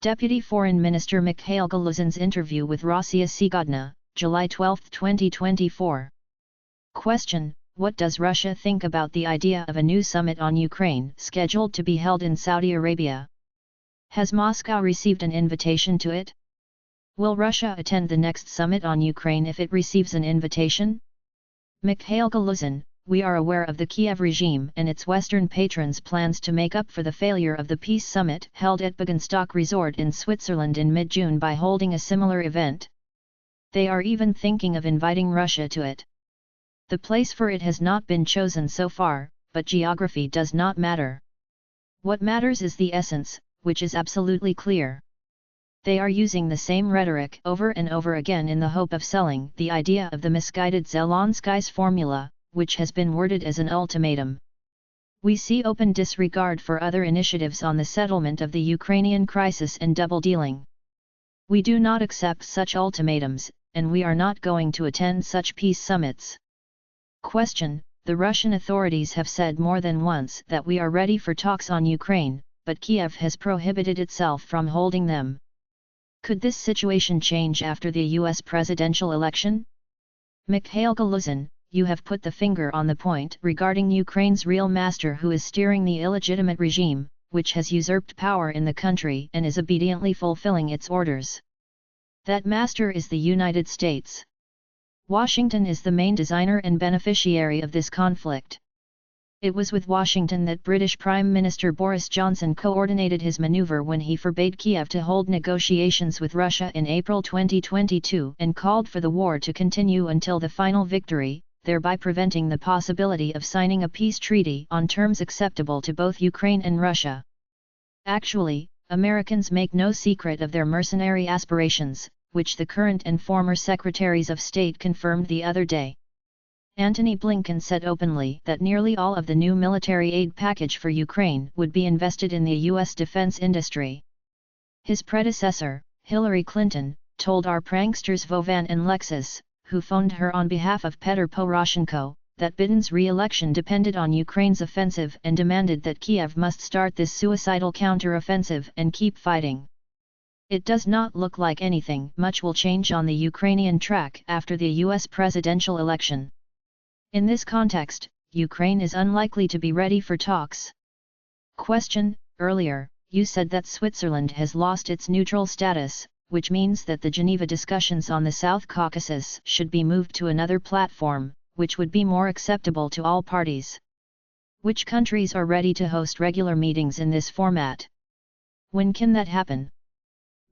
Deputy Foreign Minister Mikhail Galuzin's interview with Rossiya Segodnya, July 12, 2024. Question: what does Russia think about the idea of a new summit on Ukraine scheduled to be held in Saudi Arabia? Has Moscow received an invitation to it? Will Russia attend the next summit on Ukraine if it receives an invitation? Mikhail Galuzin: we are aware of the Kiev regime and its Western patrons' plans to make up for the failure of the peace summit held at Bürgenstock Resort in Switzerland in mid-June by holding a similar event. They are even thinking of inviting Russia to it. The place for it has not been chosen so far, but geography does not matter. What matters is the essence, which is absolutely clear. They are using the same rhetoric over and over again in the hope of selling the idea of the misguided Zelensky's formula, which has been worded as an ultimatum. We see open disregard for other initiatives on the settlement of the Ukrainian crisis and double-dealing. We do not accept such ultimatums, and we are not going to attend such peace summits. Question: the Russian authorities have said more than once that we are ready for talks on Ukraine, but Kiev has prohibited itself from holding them. Could this situation change after the US presidential election? Mikhail Galuzin: you have put the finger on the point regarding Ukraine's real master who is steering the illegitimate regime, which has usurped power in the country and is obediently fulfilling its orders. That master is the United States. Washington is the main designer and beneficiary of this conflict. It was with Washington that British Prime Minister Boris Johnson coordinated his maneuver when he forbade Kiev to hold negotiations with Russia in April 2022 and called for the war to continue until the final victory, thereby preventing the possibility of signing a peace treaty on terms acceptable to both Ukraine and Russia. Actually, Americans make no secret of their mercenary aspirations, which the current and former Secretaries of State confirmed the other day. Antony Blinken said openly that nearly all of the new military aid package for Ukraine would be invested in the U.S. defense industry. His predecessor, Hillary Clinton, told our pranksters Vovan and Lexus, who phoned her on behalf of Petro Poroshenko, that Biden's re-election depended on Ukraine's offensive and demanded that Kiev must start this suicidal counter-offensive and keep fighting. It does not look like anything much will change on the Ukrainian track after the U.S. presidential election. In this context, Ukraine is unlikely to be ready for talks. Question: earlier, you said that Switzerland has lost its neutral status, which means that the Geneva discussions on the South Caucasus should be moved to another platform, which would be more acceptable to all parties. Which countries are ready to host regular meetings in this format? When can that happen?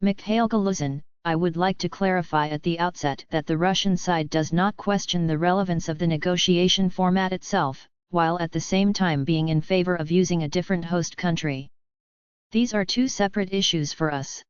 Mikhail Galuzin: I would like to clarify at the outset that the Russian side does not question the relevance of the negotiation format itself, while at the same time being in favor of using a different host country. These are two separate issues for us.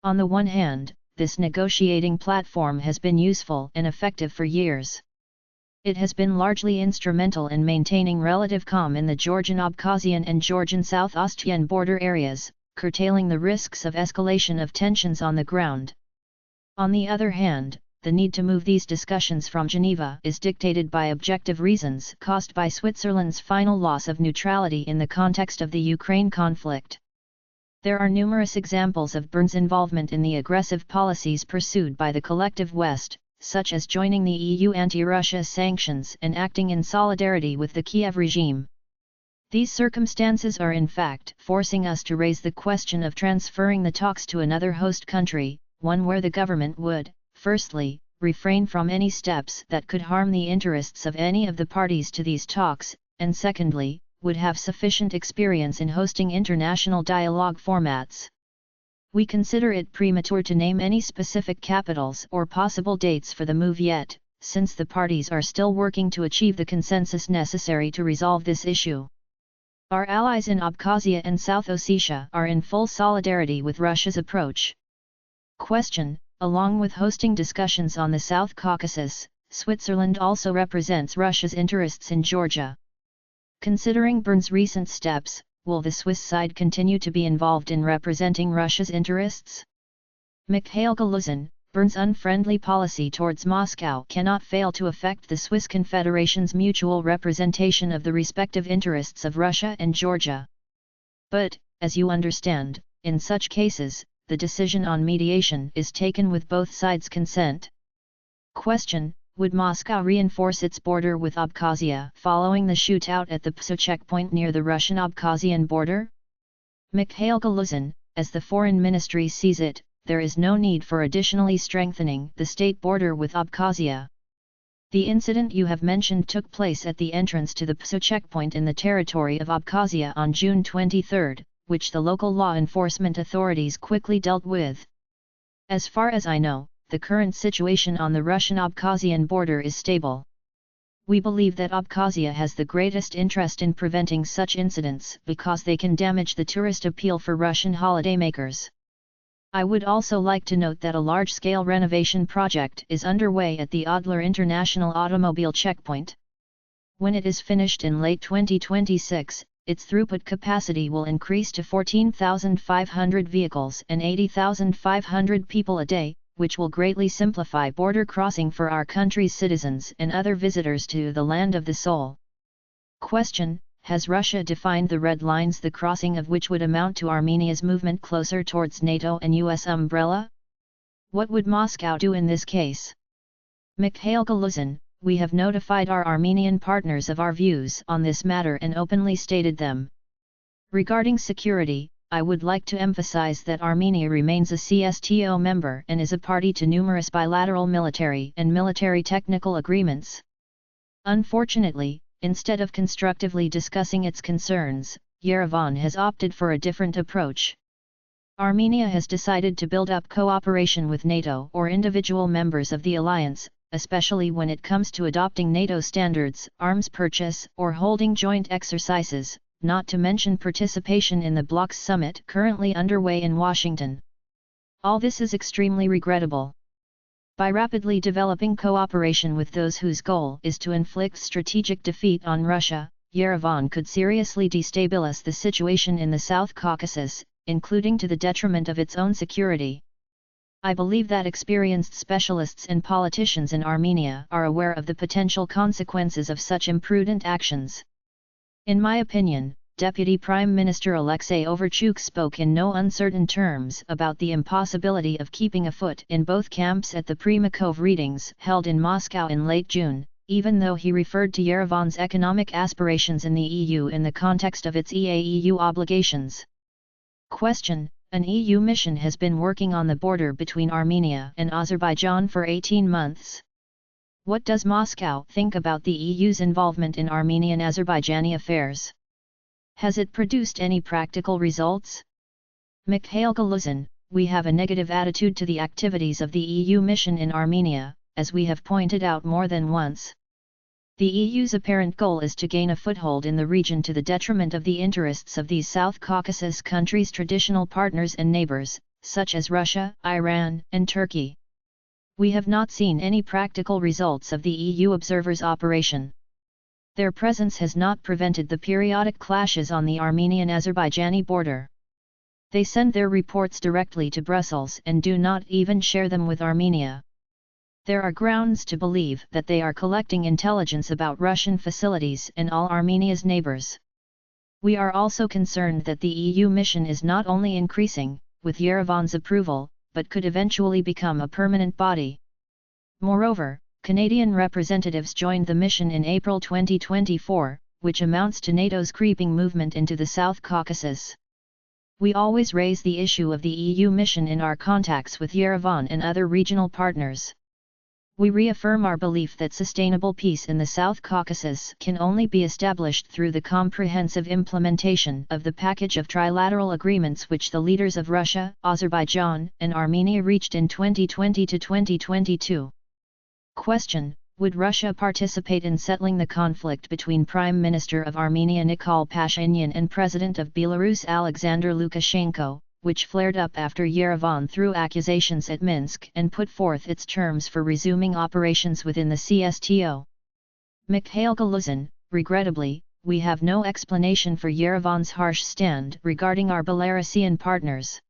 On the one hand, this negotiating platform has been useful and effective for years. It has been largely instrumental in maintaining relative calm in the Georgian Abkhazian and Georgian South Ossetian border areas, curtailing the risks of escalation of tensions on the ground. On the other hand, the need to move these discussions from Geneva is dictated by objective reasons caused by Switzerland's final loss of neutrality in the context of the Ukraine conflict. There are numerous examples of Bern's involvement in the aggressive policies pursued by the collective West, such as joining the EU anti-Russia sanctions and acting in solidarity with the Kiev regime. These circumstances are in fact forcing us to raise the question of transferring the talks to another host country, one where the government would, firstly, refrain from any steps that could harm the interests of any of the parties to these talks, and secondly, would have sufficient experience in hosting international dialogue formats. We consider it premature to name any specific capitals or possible dates for the move yet, since the parties are still working to achieve the consensus necessary to resolve this issue. Our allies in Abkhazia and South Ossetia are in full solidarity with Russia's approach. Question: along with hosting discussions on the South Caucasus, Switzerland also represents Russia's interests in Georgia. Considering Bern's recent steps, will the Swiss side continue to be involved in representing Russia's interests? Mikhail Galuzin: Bern's unfriendly policy towards Moscow cannot fail to affect the Swiss Confederation's mutual representation of the respective interests of Russia and Georgia. But, as you understand, in such cases, the decision on mediation is taken with both sides' consent. Question: would Moscow reinforce its border with Abkhazia following the shootout at the PSO checkpoint near the Russian-Abkhazian border? Mikhail Galuzin: as the Foreign Ministry sees it, there is no need for additionally strengthening the state border with Abkhazia. The incident you have mentioned took place at the entrance to the PSO checkpoint in the territory of Abkhazia on June 23, which the local law enforcement authorities quickly dealt with. As far as I know, the current situation on the Russian-Abkhazian border is stable. We believe that Abkhazia has the greatest interest in preventing such incidents because they can damage the tourist appeal for Russian holidaymakers. I would also like to note that a large-scale renovation project is underway at the Adler International Automobile Checkpoint. When it is finished in late 2026, its throughput capacity will increase to 14,500 vehicles and 80,500 people a day, which will greatly simplify border crossing for our country's citizens and other visitors to the land of the soul. Question: has Russia defined the red lines, the crossing of which would amount to Armenia's movement closer towards NATO and US umbrella? What would Moscow do in this case? Mikhail Galuzin: we have notified our Armenian partners of our views on this matter and openly stated them. Regarding security, I would like to emphasize that Armenia remains a CSTO member and is a party to numerous bilateral military and military technical agreements. Unfortunately, instead of constructively discussing its concerns, Yerevan has opted for a different approach. Armenia has decided to build up cooperation with NATO or individual members of the alliance, especially when it comes to adopting NATO standards, arms purchase, or holding joint exercises, not to mention participation in the bloc's summit currently underway in Washington. All this is extremely regrettable. By rapidly developing cooperation with those whose goal is to inflict strategic defeat on Russia, Yerevan could seriously destabilize the situation in the South Caucasus, including to the detriment of its own security. I believe that experienced specialists and politicians in Armenia are aware of the potential consequences of such imprudent actions. In my opinion, Deputy Prime Minister Alexei Overchuk spoke in no uncertain terms about the impossibility of keeping a foot in both camps at the Primakov readings held in Moscow in late June, even though he referred to Yerevan's economic aspirations in the EU in the context of its EAEU obligations. Question: an EU mission has been working on the border between Armenia and Azerbaijan for 18 months. What does Moscow think about the EU's involvement in Armenian-Azerbaijani affairs? Has it produced any practical results? Mikhail Galuzin: we have a negative attitude to the activities of the EU mission in Armenia, as we have pointed out more than once. The EU's apparent goal is to gain a foothold in the region to the detriment of the interests of these South Caucasus countries' traditional partners and neighbors, such as Russia, Iran, and Turkey. We have not seen any practical results of the EU observers' operation. Their presence has not prevented the periodic clashes on the Armenian-Azerbaijani border. They send their reports directly to Brussels and do not even share them with Armenia. There are grounds to believe that they are collecting intelligence about Russian facilities and all Armenia's neighbors. We are also concerned that the EU mission is not only increasing, with Yerevan's approval, but could eventually become a permanent body. Moreover, Canadian representatives joined the mission in April 2024, which amounts to NATO's creeping movement into the South Caucasus. We always raise the issue of the EU mission in our contacts with Yerevan and other regional partners. We reaffirm our belief that sustainable peace in the South Caucasus can only be established through the comprehensive implementation of the package of trilateral agreements which the leaders of Russia, Azerbaijan, and Armenia reached in 2020 to 2022. Question: would Russia participate in settling the conflict between Prime Minister of Armenia Nikol Pashinyan and President of Belarus Alexander Lukashenko, which flared up after Yerevan threw accusations at Minsk and put forth its terms for resuming operations within the CSTO? Mikhail Galuzin: regrettably, we have no explanation for Yerevan's harsh stand regarding our Belarusian partners.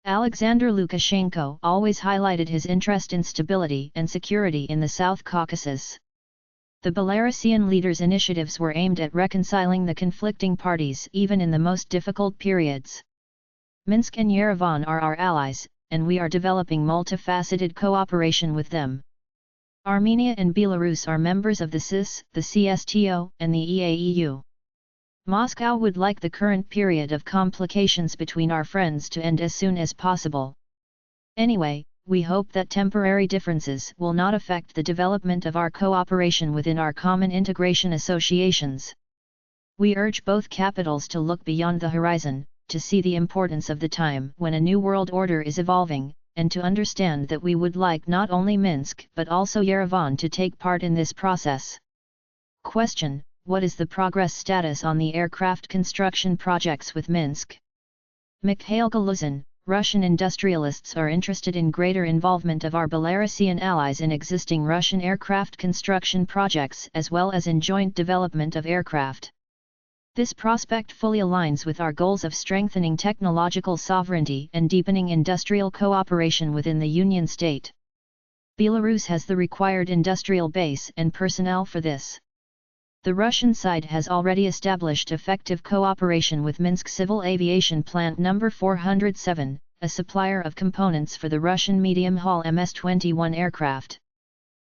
Alexander Lukashenko always highlighted his interest in stability and security in the South Caucasus. The Belarusian leader's initiatives were aimed at reconciling the conflicting parties even in the most difficult periods. Minsk and Yerevan are our allies, and we are developing multifaceted cooperation with them. Armenia and Belarus are members of the CIS, the CSTO, and the EAEU. Moscow would like the current period of complications between our friends to end as soon as possible. Anyway, we hope that temporary differences will not affect the development of our cooperation within our common integration associations. We urge both capitals to look beyond the horizon, to see the importance of the time when a new world order is evolving, and to understand that we would like not only Minsk but also Yerevan to take part in this process. Question: what is the progress status on the aircraft construction projects with Minsk? Mikhail Galuzin: Russian industrialists are interested in greater involvement of our Belarusian allies in existing Russian aircraft construction projects as well as in joint development of aircraft. This prospect fully aligns with our goals of strengthening technological sovereignty and deepening industrial cooperation within the Union State. Belarus has the required industrial base and personnel for this. The Russian side has already established effective cooperation with Minsk Civil Aviation Plant No. 407, a supplier of components for the Russian medium-haul MS-21 aircraft.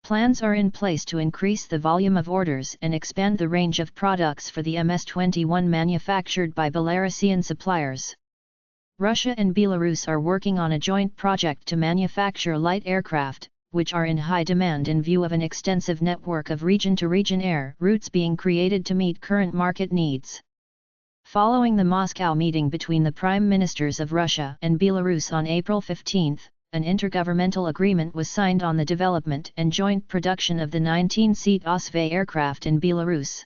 Plans are in place to increase the volume of orders and expand the range of products for the MS-21 manufactured by Belarusian suppliers. Russia and Belarus are working on a joint project to manufacture light aircraft, which are in high demand in view of an extensive network of region-to-region air routes being created to meet current market needs. Following the Moscow meeting between the Prime Ministers of Russia and Belarus on April 15, an intergovernmental agreement was signed on the development and joint production of the 19-seat Osvay aircraft in Belarus.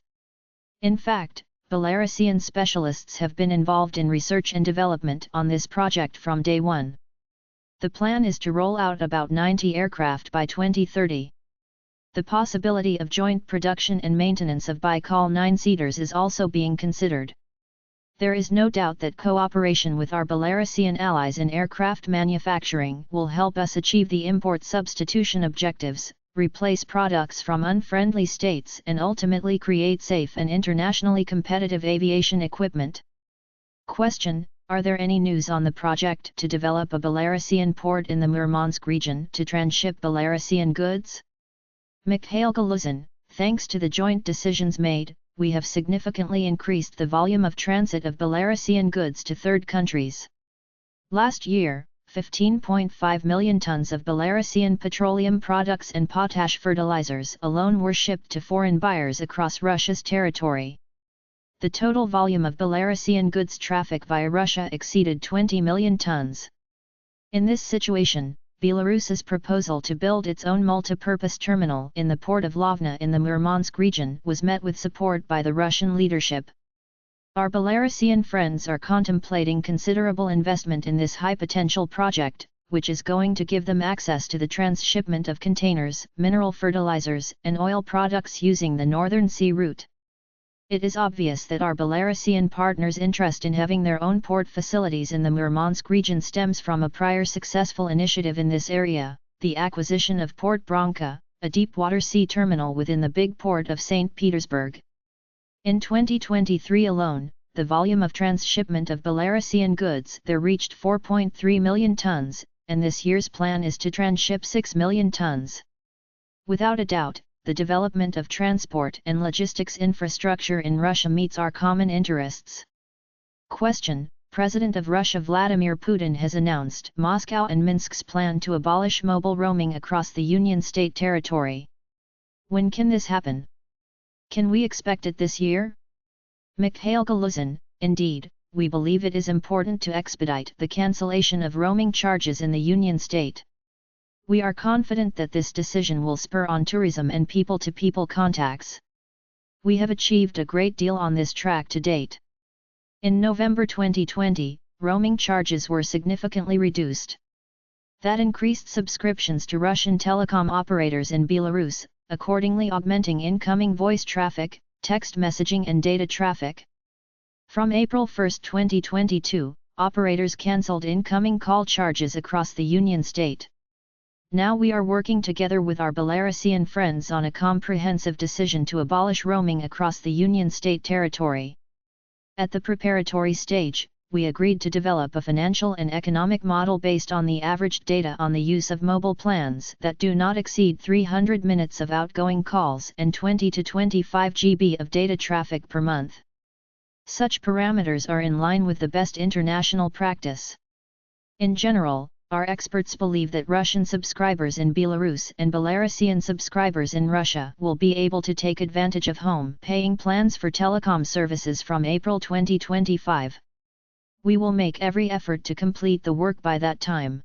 In fact, Belarusian specialists have been involved in research and development on this project from day one. The plan is to roll out about 90 aircraft by 2030. The possibility of joint production and maintenance of Baikal 9-seaters is also being considered. There is no doubt that cooperation with our Belarusian allies in aircraft manufacturing will help us achieve the import substitution objectives, replace products from unfriendly states and ultimately create safe and internationally competitive aviation equipment. Question: are there any news on the project to develop a Belarusian port in the Murmansk region to transship Belarusian goods? Mikhail Galuzin: thanks to the joint decisions made, we have significantly increased the volume of transit of Belarusian goods to third countries. Last year, 15.5 million tons of Belarusian petroleum products and potash fertilizers alone were shipped to foreign buyers across Russia's territory. The total volume of Belarusian goods traffic via Russia exceeded 20 million tons. In this situation, Belarus's proposal to build its own multipurpose terminal in the port of Lovna in the Murmansk region was met with support by the Russian leadership. Our Belarusian friends are contemplating considerable investment in this high-potential project, which is going to give them access to the transshipment of containers, mineral fertilizers, and oil products using the Northern Sea route. It is obvious that our Belarusian partners' interest in having their own port facilities in the Murmansk region stems from a prior successful initiative in this area, the acquisition of Port Branka, a deep-water sea terminal within the big port of St. Petersburg. In 2023 alone, the volume of transshipment of Belarusian goods there reached 4.3 million tons, and this year's plan is to transship 6 million tons. Without a doubt, the development of transport and logistics infrastructure in Russia meets our common interests. Question: President of Russia Vladimir Putin has announced Moscow and Minsk's plan to abolish mobile roaming across the Union State territory. When can this happen? Can we expect it this year? Mikhail Galuzin: indeed, we believe it is important to expedite the cancellation of roaming charges in the Union State. We are confident that this decision will spur on tourism and people-to-people contacts. We have achieved a great deal on this track to date. In November 2020, roaming charges were significantly reduced. That increased subscriptions to Russian telecom operators in Belarus, accordingly augmenting incoming voice traffic, text messaging and data traffic. From April 1, 2022, operators cancelled incoming call charges across the Union State. Now we are working together with our Belarusian friends on a comprehensive decision to abolish roaming across the Union State territory. At the preparatory stage, we agreed to develop a financial and economic model based on the averaged data on the use of mobile plans that do not exceed 300 minutes of outgoing calls and 20 to 25 GB of data traffic per month. Such parameters are in line with the best international practice. In general, our experts believe that Russian subscribers in Belarus and Belarusian subscribers in Russia will be able to take advantage of home-paying plans for telecom services from April 2025. We will make every effort to complete the work by that time.